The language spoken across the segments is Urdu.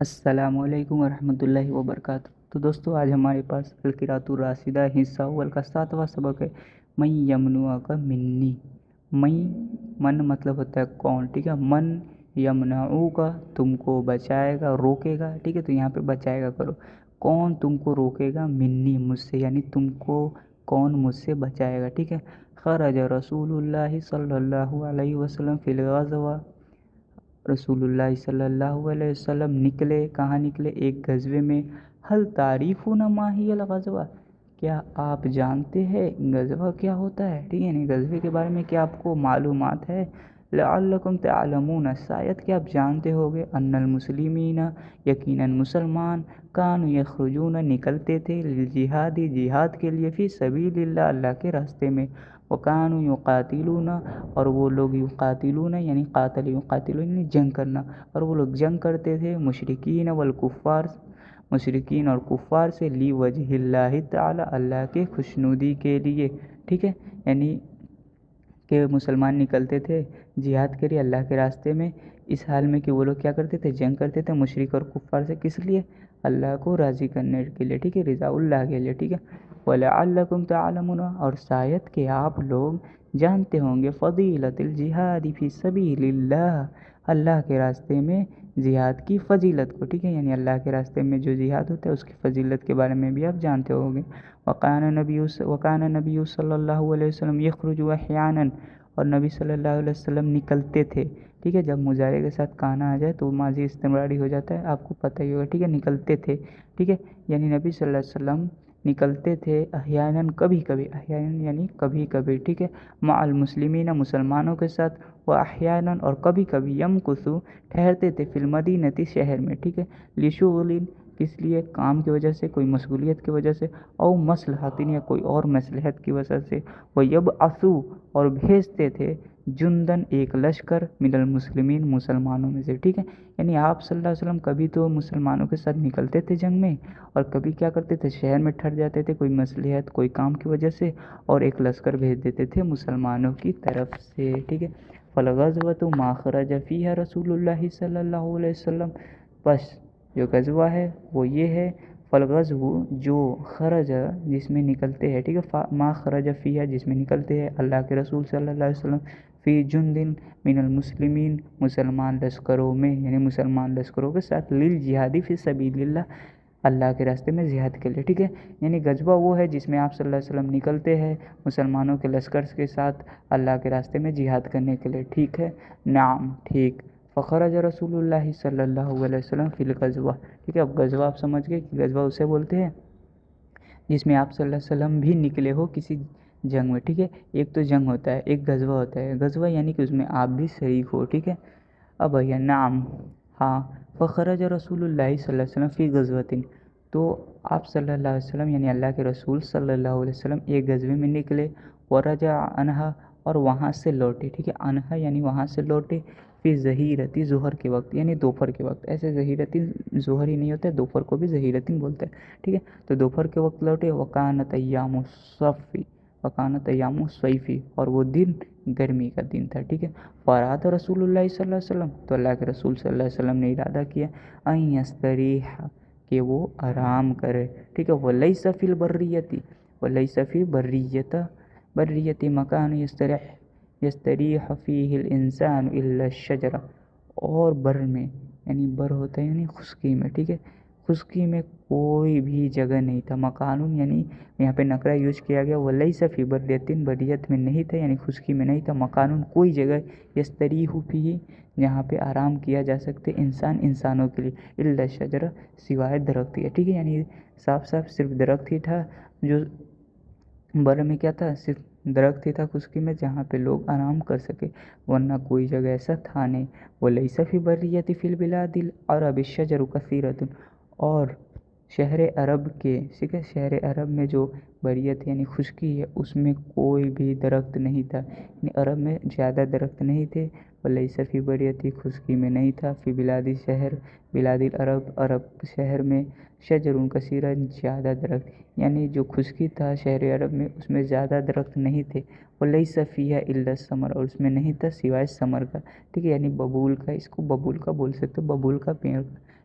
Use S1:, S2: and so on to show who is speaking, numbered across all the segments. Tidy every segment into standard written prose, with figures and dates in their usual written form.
S1: السلام علیکم ورحمۃ اللہ وبرکاتہ۔ تو دوستو آج ہمارے پاس القراۃ الراشدہ حصہ اول کا 7واں سبق ہے، من یمنع کا منی۔ من مطلب ہوتا ہے کون، ٹھیک ہے۔ من یمنعو کا تم کو بچائے گا، روکے گا، ٹھیک ہے۔ تو یہاں پہ بچائے گا کرو، کون تم کو روکے گا، منی مجھ سے، یعنی تم کو کون مجھ سے بچائے گا، ٹھیک ہے۔ خرج رسول اللہ صلی اللہ علیہ وسلم فی الغزوہ، رسول اللہ صلی اللہ علیہ وسلم نکلے، کہاں نکلے، ایک غزوے میں۔ حل تعریفون ما ہی الغزوہ، کیا آپ جانتے ہیں غزوہ کیا ہوتا ہے، ٹھیک ہے، یعنی غزوے کے بارے میں کیا آپ کو معلومات ہے۔ لعلکم تعلمون، شاید کہ آپ جانتے ہوگے، ان المسلمین، یقیناً مسلمان، کانوا یخرجون، نکلتے تھے، للجہاد، جہاد کے لیے، فی سبیل اللہ، اللہ کے راستے میں، وکانوا یقاتلون، اور وہ لوگ یقاتلون یعنی قاتل یقاتلون یعنی جنگ کرنا، اور وہ لوگ جنگ کرتے تھے، مشرکین والکفار، مشرکین اور کفار سے، لی وجہ اللہ تعالی، اللہ کے خوشنودی کے لیے، ٹھیک ہے، یعنی کہ مسلمان نکلتے تھے جہاد کے لیے اللہ کے راستے میں، اس حال میں کہ وہ لوگ کیا کرتے تھے، جنگ کرتے تھے مشرک اور کفار سے، کس لیے، اللہ کو راضی کرنے کے لیے، ٹھیک ہے، رضا اللہ کے لیے، ٹھیک ہے۔ وَلَعَلَّكُمْ تَعْلَمُونَ، اور شاید کہ آپ لوگ جانتے ہوں گے، فضیلت الجہاد فی سبیل اللہ، اللہ کے راستے میں جہاد کی فضیلت کو، ٹھیک ہے، یعنی اللہ کے راستے میں جو جہاد ہوتا ہے اس کی فضیلت کے بارے میں بھی آپ جانتے ہوں گے۔ وکان نبی صلی اللہ علیہ وسلم یخرج احیانا، اور نبی صلی اللہ علیہ وسلم نکلتے تھے، ٹھیک ہے، جب مضارع کے ساتھ کانا آ جائے تو ماضی استمراری ہو جاتا ہے، آپ کو پتہ ہی ہوگا، ٹھیک ہے، نکلتے تھے، ٹھیک ہے، یعنی نبی صلی اللہ علیہ وسلم نکلتے تھے، احیاناً کبھی کبھی، احیاناً یعنی کبھی کبھی، ٹھیک ہے، مع المسلمین، مسلمانوں کے ساتھ، و احیاناً، اور کبھی کبھی، یمکثو، ٹھہرتے تھے، فی المدینہ، شہر میں، ٹھیک ہے، لشغل، کس لیے، کام کی وجہ سے، کوئی مشغولیت کی وجہ سے، او مصلحت، یا کوئی اور مصلحت کی وجہ سے، ویبعثو، اور بھیجتے تھے، جندن، ایک لشکر، من المسلمین، مسلمانوں میں سے، ٹھیک ہے، یعنی آپ صلی اللہ علیہ وسلم کبھی تو مسلمانوں کے ساتھ نکلتے تھے جنگ میں، اور کبھی کیا کرتے تھے، شہر میں ٹھہر جاتے تھے، کوئی مصلحت، کوئی کام کی وجہ سے، اور ایک لشکر بھیج دیتے تھے مسلمانوں کی طرف سے، ٹھیک ہے۔ فالغزوۃ ما خرج فیہا رسول اللہ صلی اللہ علیہ وسلم، بس جو غزوہ ہے وہ یہ ہے، فالغزو، جو خرج، جس میں نکلتے ہیں، ٹھیک ہے، ما خرج فیہا، جس میں نکلتے ہیں اللہ کے رسول صلی اللہ علیہ وسلم، فی جندن من المسلمین، مسلمان لشکروں میں، یعنی مسلمان لشکروں کے ساتھ، للجہاد فی سبیل اللہ، اللہ کے راستے میں جہاد کے لیے، ٹھیک ہے، یعنی غزوہ وہ ہے جس میں آپ صلی اللہ علیہ وسلم نکلتے ہیں مسلمانوں کے لشکر کے ساتھ اللہ کے راستے میں جہاد کرنے کے لیے، ٹھیک ہے، نعم، ٹھیک۔ فخرج رسول اللہ صلی اللہ علیہ وسلم فی الغزوہ، ٹھیک ہے، اب غزوہ آپ سمجھ گئے کہ غزوہ اسے بولتے ہیں جس میں آپ صلی اللہ علیہ وسلم بھی نکلے ہو کسی جنگ میں، ٹھیک ہے، ایک تو جنگ ہوتا ہے، ایک غزوہ ہوتا ہے، غزوہ یعنی کہ اس میں آپ بھی شریک ہو، ٹھیک ہے۔ اب یہ نعم، ہاں، فخرج رسول اللہ صلی اللہ علیہ وسلم فی غزوۃ، تو آپ صلی اللہ علیہ وسلم یعنی اللہ کے رسول صلی اللہ علیہ وسلم ایک غزوے میں نکلے، ورجع عنہا، اور وہاں سے لوٹے، ٹھیک ہے، عنہا یعنی وہاں سے لوٹے، فی ظہیرتی، ظہر کے وقت، یعنی دوپہر کے وقت، ایسے ظہیرتی ظہر ہی نہیں ہوتا ہے، دوپہر کو بھی ظہیرتی بولتے ہیں، ٹھیک ہے، تو دوپہر کے وقت لوٹے، وکانت ایام الصفی، وکانت ایام الصیفی، اور وہ دن گرمی کا دن تھا، ٹھیک ہے۔ فاراد رسول اللہ صلی اللہ علیہ وسلم، تو اللہ کے رسول صلی اللہ علیہ وسلم نے ارادہ کیا، ان یستریح، کہ وہ آرام کرے، ٹھیک ہے، ولیس فی البریۃ، ولیس فی بریۃ مکان یستریح فیہ الانسان الا الشجرہ، اور بر میں، یعنی بر ہوتا ہے یعنی خشکی میں، ٹھیک ہے، خشکی میں کوئی بھی جگہ نہیں تھا، مکانون یعنی یہاں پہ نکرہ یوز کیا گیا، ولیس فی بریۃ، بریت میں نہیں تھا یعنی خشکی میں نہیں تھا، مکانون کوئی جگہ، یستریح فیہ، جہاں پہ آرام کیا جا سکتے انسانوں کے لیے، الا الشجرہ، سوائے درخت ہے، ٹھیک ہے، یعنی صاف صاف صرف درخت ہی تھا، جو بر میں کیا تھا، صرف درخت ہی تھا خشکی میں جہاں پہ لوگ آرام کر سکے، ورنہ کوئی جگہ ایسا تھا نہیں۔ ولیس فی بریۃ فی البلاد العرب الشجر کثیرۃ، اور شہر عرب کے، ٹھیک ہے، شہر عرب میں جو بریت یعنی خشکی ہے اس میں کوئی بھی درخت نہیں تھا، یعنی عرب میں زیادہ درخت نہیں تھے، ولیس فی بریۃ، خشکی میں نہیں تھا، فی بلاد شہر، بلاد العرب، عرب شہر میں، شجر کثیرہ، زیادہ درخت، یعنی جو خشکی تھا شہر عرب میں اس میں زیادہ درخت نہیں تھے، ولیس فیہا الا الثمر، اور اس میں نہیں تھا سوائے ثمر کا، ٹھیک ہے، یعنی ببول کا، اس کو ببول کا بول سکتے، ببول کا پیڑ،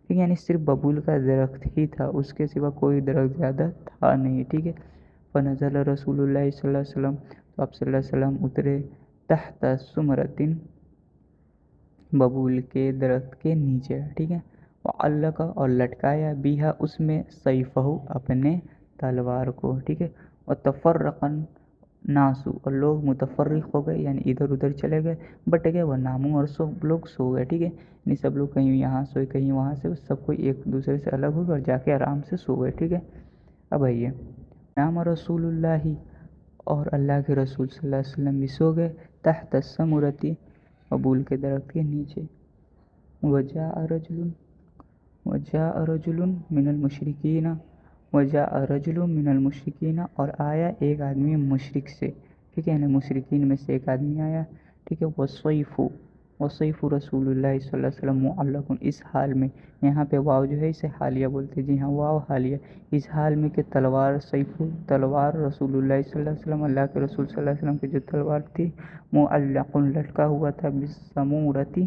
S1: ٹھیک ہے، یعنی صرف ببول کا درخت ہی تھا، اس کے سوا کوئی درخت زیادہ تھا نہیں، ٹھیک ہے۔ فنزل رسول اللہ صلی اللہ علیہ وسلم، تو آپ صلی اللہ علیہ وسلم اترے، تحت ثمرۃ، ببول کے درخت کے نیچے، ٹھیک ہے۔ وعلق، اور لٹکایا، بیہا، اس میں، سیفہ، اپنے تلوار کو، ٹھیک ہے۔ وتفرق الناس، اور لوگ متفرق ہو گئے، یعنی ادھر ادھر چلے گئے، بٹ گئے، وہ ناموں، اور سب لوگ سو گئے، ٹھیک ہے، یعنی سب لوگ کہیں یہاں سوئے کہیں وہاں سے، سب کوئی ایک دوسرے سے الگ ہو گئے اور جا کے آرام سے سو گئے، ٹھیک ہے۔ اب آئیے، نام رسول اللہ، اور اللہ کے رسول صلی اللہ علیہ وسلم بھی سو گئے، تحت الثمرۃ، ببول کے درخت کے نیچے۔ وجاء رجل من المشرکین، اور آیا ایک آدمی مشرک سے، ٹھیک ہے، یعنی مشرکین میں سے ایک آدمی آیا، ٹھیک ہے۔ وصیف رسول اللہ صلی اللہ علیہ وسلم معلق، اس حال میں، یہاں پہ واو جو ہے اسے حالیہ بولتے ہیں، جی ہاں، واو حالیہ، اس حال میں کہ تلوار، سیف، تلوار، رسول اللہ صلی اللہ علیہ وسلم، اللہ کے رسول صلی اللہ علیہ وسلم کی جو تلوار تھی، معلق، لٹکا ہوا تھا، بالسمورۃ،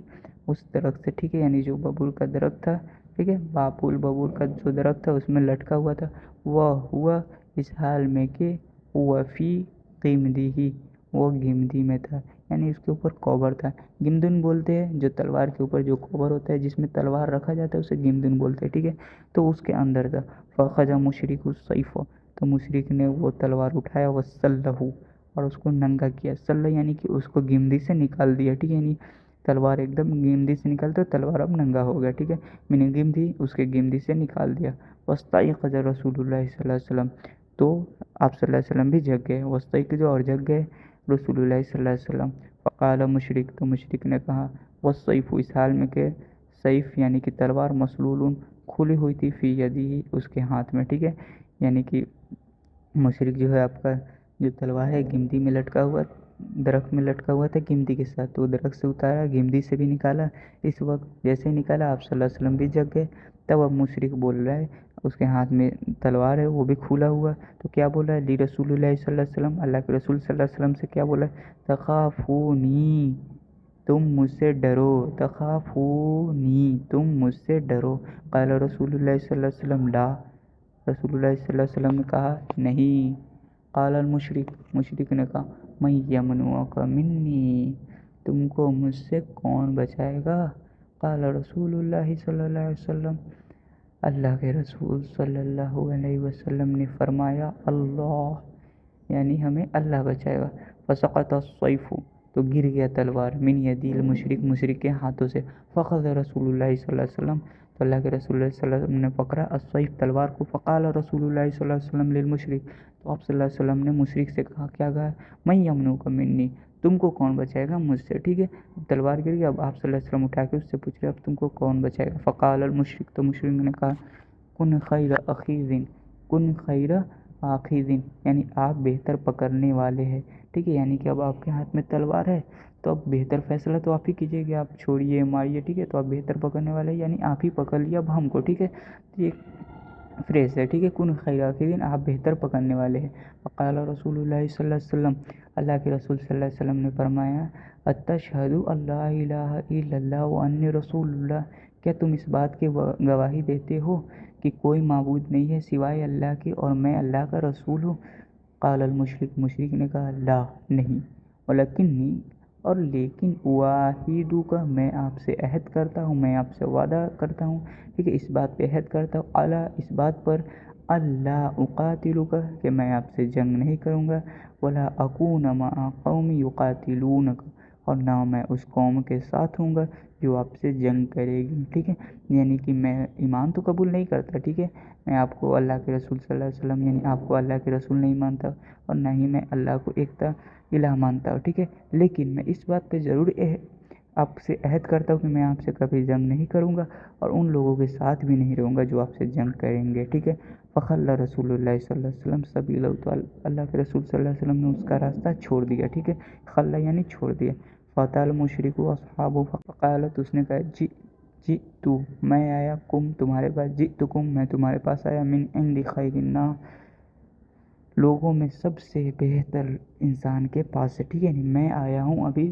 S1: اس درخت سے، ٹھیک ہے، یعنی جو ببول کا درخت تھا، ٹھیک ہے، ببول کا جو درخت تھا اس میں لٹکا ہوا تھا، وہ ہوا، اس حال میں کہ، وہ فی قیمدہ، وہ گمدی میں تھا، یعنی اس کے اوپر کوبر تھا۔ گمدن بولتے ہیں جو تلوار کے اوپر جو کوبر ہوتا ہے جس میں تلوار رکھا جاتا ہے اسے گمدن بولتے ہیں، ٹھیک ہے، تو اس کے اندر تھا۔ فَأَخَذَ مُشْرِكُ السَّيْفَ، تو مشرک نے وہ تلوار اٹھایا، وَسَلَّهُ، اور اس کو ننگا کیا، سلہ یعنی کہ اس کو گمدی سے نکال دیا، ٹھیک ہے، یعنی تلوار ایک دم گمدی سے نکالتے تلوار اب ننگا ہو گیا، ٹھیک ہے، میں نے گمدی اس کے گمدی سے نکال دیا۔ وَاسْتَيْقَظَ رسول اللہ صلی اللہ علیہ وسلم، تو آپ صلی اللہ علیہ وسلم بھی جگ گئے، وَاسْتَيْقَظَ، اور جگ گئے، رسول اللہ صلی اللہ علیہ وسلم۔ فقال مشرک، تو مشرک نے کہا، والسیف، اس حال میں کہ سیف یعنی کہ تلوار، مسلول، کھلی ہوئی تھی، فی یدہ، اس کے ہاتھ میں، ٹھیک ہے، یعنی کہ مشرک جو ہے آپ کا جو تلوار ہے گمدی میں لٹکا ہوا، درخت میں لٹکا ہوا تھا گمدی کے ساتھ، تو درخت سے اتارا، گمدی سے بھی نکالا، اس وقت جیسے نکالا آپ صلی اللہ علیہ وسلم بھی جگ گئے، تب اب مشرک بول رہا ہے، اس کے ہاتھ میں تلوار ہے وہ بھی کھلا ہوا، تو کیا بول رہا ہے، لی رسول اللہ صلی اللہ علیہ وسلم، اللہ کے رسول صلی اللہ علیہ وسلم سے کیا بولا ہے، تخافونی، تم مجھ سے ڈرو، تخافونی، تم مجھ سے ڈرو، قال رسول اللہ صلی اللہ علیہ وسلم، لا، رسول اللہ صلی اللہ علیہ وسلم نے کہا نہیں، قال المشرک، مشرک نے کہا، من یمنعک منی، تم کو مجھ سے کون بچائے گا، قال رسول اللہ صلی اللہ علیہ وسلم، اللہ کے رسول صلی اللہ علیہ وسلم نے فرمایا، اللہ، یعنی ہمیں اللہ بچائے گا۔ فسقط السیف، تو گر گیا تلوار، من یدی المشرک، مشرک کے ہاتھوں سے، فخذ رسول اللہ صلی اللہ علیہ وسلم، تو اللہ کے رسول اللہ صلی اللہ علیہ وسلم نے پکڑا السیف، تلوار کو، فقال رسول اللہ صلی اللہ علیہ وسلم للمشرک، تو آپ صلی اللہ علیہ وسلم نے مشرک سے کہا، کیا کہا، من یمنعک منی، تم کو کون بچائے گا مجھ سے، ٹھیک ہے، تلوار گر گیا، اب آپ صلی اللہ علیہ وسلم اٹھا کے اس سے پوچھ رہے اب تم کو کون بچائے گا، فقال المشرک، تو مشرک نے کہا، کن خیر اخیذ، کن خیر آخذ، یعنی آپ بہتر پکڑنے والے ہیں، ٹھیک ہے، یعنی کہ اب آپ کے ہاتھ میں تلوار ہے تو اب بہتر فیصلہ تو آپ ہی کیجیے کہ آپ چھوڑیے ماریے، ٹھیک ہے، تو آپ بہتر پکڑنے والے ہیں، یعنی آپ ہی پکڑ لیے اب ہم کو، ٹھیک ہے، تو یہ فریز ہے، ٹھیک ہے، کن خیر آخذ، آپ بہتر پکڑنے والے ہیں۔ فقال رسول اللہ صلی اللہ علیہ وسلم، اللہ کے رسول صلی اللہ علیہ وسلم نے فرمایا، اتشہد ان لا الہ الا اللہ وانی رسول اللہ، کیا تم اس بات کی گواہی دیتے ہو کہ کوئی معبود نہیں ہے سوائے اللہ کے اور میں اللہ کا رسول ہوں، قال المشرک، مشرک نے کہا، لا، نہیں، ولکنی، اور لیکن، اواہدک، میں آپ سے عہد کرتا ہوں، میں آپ سے وعدہ کرتا ہوں، ٹھیک ہے، اس بات پہ عہد کرتا ہوں، اعلیٰ، اس بات پر، اللہ اقاتلک، کہ میں آپ سے جنگ نہیں کروں گا، ولا اکون مع قوم یقاتلونک، اور نہ میں اس قوم کے ساتھ ہوں گا جو آپ سے جنگ کرے گی، ٹھیک ہے، یعنی کہ میں ایمان تو قبول نہیں کرتا، ٹھیک ہے، میں آپ کو اللہ کے رسول صلی اللہ علیہ وسلم یعنی آپ کو اللہ کے رسول نہیں مانتا، اور نہ ہی میں اللہ کو ایک الہ مانتا ہوں، ٹھیک ہے، لیکن میں اس بات پہ ضرور آپ سے عہد کرتا ہوں کہ میں آپ سے کبھی جنگ نہیں کروں گا اور ان لوگوں کے ساتھ بھی نہیں رہوں گا جو آپ سے جنگ کریں گے، ٹھیک ہے۔ فخل رسول اللہ صلی اللہ علیہ وسلم سبیلہ، تو اللہ کے رسول صلی اللہ علیہ وسلم نے اس کا راستہ چھوڑ دیا، ٹھیک ہے، خلا یعنی چھوڑ دیا۔ فاتح المشرک اصحابہ فقالت، اس نے کہا، جئتو، میں آیا، کم، تمہارے پاس، جئتکم، میں تمہارے پاس آیا، من عند خیر الناس، لوگوں میں سب سے بہتر انسان کے پاس سے، ٹھیک ہے، میں آیا ہوں ابھی